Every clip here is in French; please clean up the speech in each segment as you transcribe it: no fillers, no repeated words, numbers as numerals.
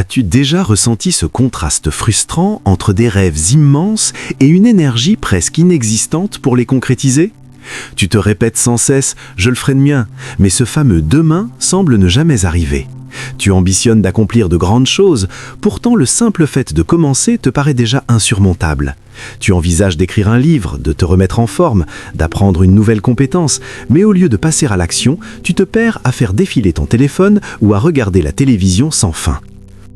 As-tu déjà ressenti ce contraste frustrant entre des rêves immenses et une énergie presque inexistante pour les concrétiser ? Tu te répètes sans cesse « je le ferai de mien », mais ce fameux « demain » semble ne jamais arriver. Tu ambitionnes d'accomplir de grandes choses, pourtant le simple fait de commencer te paraît déjà insurmontable. Tu envisages d'écrire un livre, de te remettre en forme, d'apprendre une nouvelle compétence, mais au lieu de passer à l'action, tu te perds à faire défiler ton téléphone ou à regarder la télévision sans fin.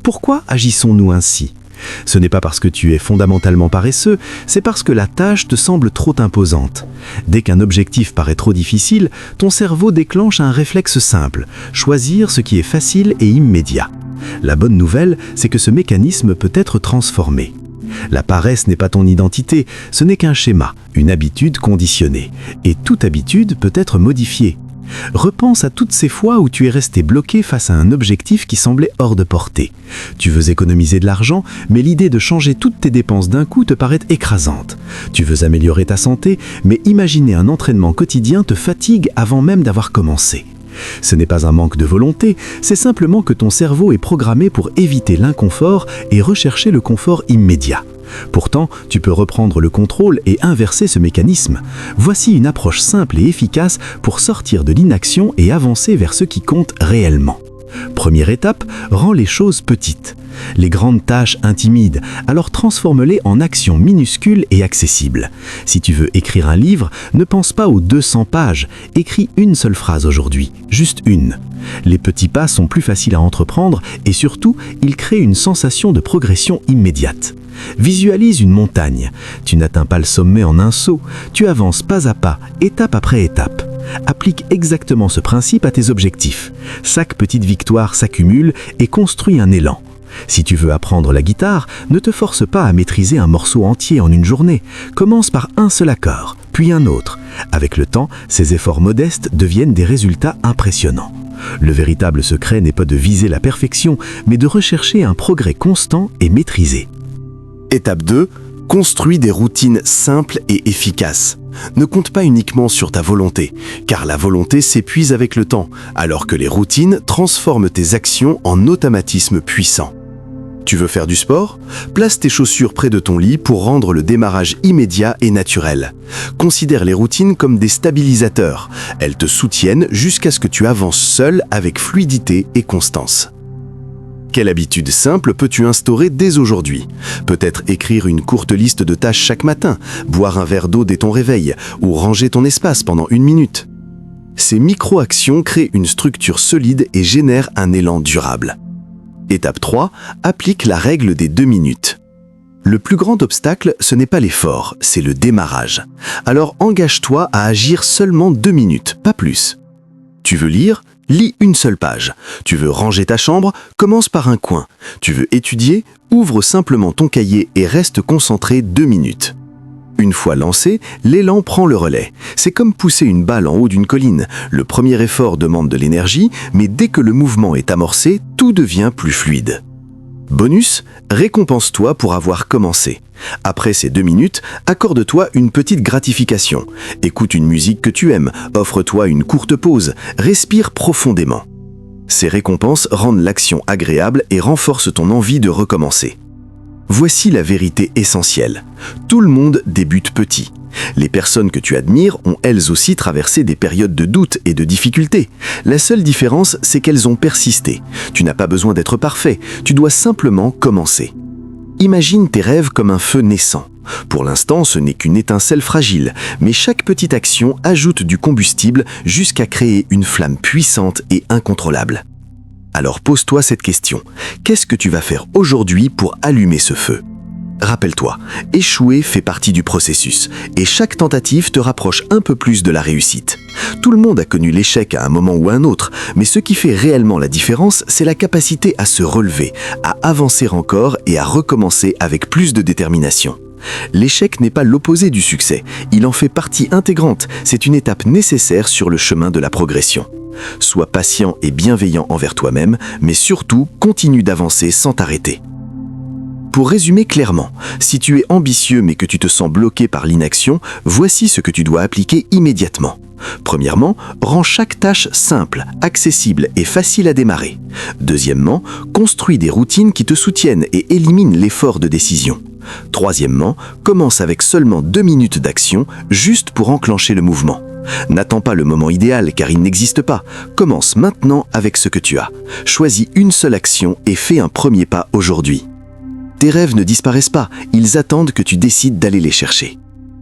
Pourquoi agissons-nous ainsi ? Ce n'est pas parce que tu es fondamentalement paresseux, c'est parce que la tâche te semble trop imposante. Dès qu'un objectif paraît trop difficile, ton cerveau déclenche un réflexe simple, choisir ce qui est facile et immédiat. La bonne nouvelle, c'est que ce mécanisme peut être transformé. La paresse n'est pas ton identité, ce n'est qu'un schéma, une habitude conditionnée. Et toute habitude peut être modifiée. Repense à toutes ces fois où tu es resté bloqué face à un objectif qui semblait hors de portée. Tu veux économiser de l'argent, mais l'idée de changer toutes tes dépenses d'un coup te paraît écrasante. Tu veux améliorer ta santé, mais imaginer un entraînement quotidien te fatigue avant même d'avoir commencé. Ce n'est pas un manque de volonté, c'est simplement que ton cerveau est programmé pour éviter l'inconfort et rechercher le confort immédiat. Pourtant, tu peux reprendre le contrôle et inverser ce mécanisme. Voici une approche simple et efficace pour sortir de l'inaction et avancer vers ce qui compte réellement. Première étape, rends les choses petites. Les grandes tâches intimident, alors transforme-les en actions minuscules et accessibles. Si tu veux écrire un livre, ne pense pas aux 200 pages. Écris une seule phrase aujourd'hui, juste une. Les petits pas sont plus faciles à entreprendre et surtout, ils créent une sensation de progression immédiate. Visualise une montagne. Tu n'atteins pas le sommet en un saut, tu avances pas à pas, étape après étape. Applique exactement ce principe à tes objectifs. Chaque petite victoire s'accumule et construit un élan. Si tu veux apprendre la guitare, ne te force pas à maîtriser un morceau entier en une journée. Commence par un seul accord, puis un autre. Avec le temps, ces efforts modestes deviennent des résultats impressionnants. Le véritable secret n'est pas de viser la perfection, mais de rechercher un progrès constant et maîtrisé. Étape 2. Construis des routines simples et efficaces. Ne compte pas uniquement sur ta volonté, car la volonté s'épuise avec le temps, alors que les routines transforment tes actions en automatismes puissants. Tu veux faire du sport ? Place tes chaussures près de ton lit pour rendre le démarrage immédiat et naturel. Considère les routines comme des stabilisateurs. Elles te soutiennent jusqu'à ce que tu avances seul avec fluidité et constance. Quelle habitude simple peux-tu instaurer dès aujourd'hui ? Peut-être écrire une courte liste de tâches chaque matin, boire un verre d'eau dès ton réveil ou ranger ton espace pendant 1 minute. Ces micro-actions créent une structure solide et génèrent un élan durable. Étape 3. Applique la règle des 2 minutes. Le plus grand obstacle, ce n'est pas l'effort, c'est le démarrage. Alors engage-toi à agir seulement 2 minutes, pas plus. Tu veux lire ? Lis une seule page. Tu veux ranger ta chambre? Commence par un coin. Tu veux étudier? Ouvre simplement ton cahier et reste concentré 2 minutes. Une fois lancé, l'élan prend le relais. C'est comme pousser une balle en haut d'une colline. Le premier effort demande de l'énergie, mais dès que le mouvement est amorcé, tout devient plus fluide. Bonus, récompense-toi pour avoir commencé. Après ces 2 minutes, accorde-toi une petite gratification. Écoute une musique que tu aimes, offre-toi une courte pause, respire profondément. Ces récompenses rendent l'action agréable et renforcent ton envie de recommencer. Voici la vérité essentielle. Tout le monde débute petit. Les personnes que tu admires ont elles aussi traversé des périodes de doute et de difficultés. La seule différence, c'est qu'elles ont persisté. Tu n'as pas besoin d'être parfait, tu dois simplement commencer. Imagine tes rêves comme un feu naissant. Pour l'instant, ce n'est qu'une étincelle fragile, mais chaque petite action ajoute du combustible jusqu'à créer une flamme puissante et incontrôlable. Alors pose-toi cette question. Qu'est-ce que tu vas faire aujourd'hui pour allumer ce feu ? Rappelle-toi, échouer fait partie du processus et chaque tentative te rapproche un peu plus de la réussite. Tout le monde a connu l'échec à un moment ou à un autre, mais ce qui fait réellement la différence, c'est la capacité à se relever, à avancer encore et à recommencer avec plus de détermination. L'échec n'est pas l'opposé du succès, il en fait partie intégrante, c'est une étape nécessaire sur le chemin de la progression. Sois patient et bienveillant envers toi-même, mais surtout continue d'avancer sans t'arrêter. Pour résumer clairement, si tu es ambitieux mais que tu te sens bloqué par l'inaction, voici ce que tu dois appliquer immédiatement. Premièrement, rends chaque tâche simple, accessible et facile à démarrer. Deuxièmement, construis des routines qui te soutiennent et éliminent l'effort de décision. Troisièmement, commence avec seulement 2 minutes d'action, juste pour enclencher le mouvement. N'attends pas le moment idéal car il n'existe pas. Commence maintenant avec ce que tu as. Choisis une seule action et fais un premier pas aujourd'hui. Tes rêves ne disparaissent pas, ils attendent que tu décides d'aller les chercher.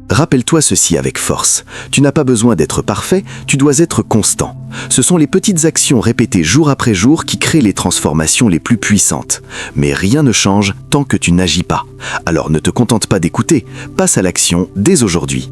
Rappelle-toi ceci avec force. Tu n'as pas besoin d'être parfait, tu dois être constant. Ce sont les petites actions répétées jour après jour qui créent les transformations les plus puissantes. Mais rien ne change tant que tu n'agis pas. Alors ne te contente pas d'écouter, passe à l'action dès aujourd'hui.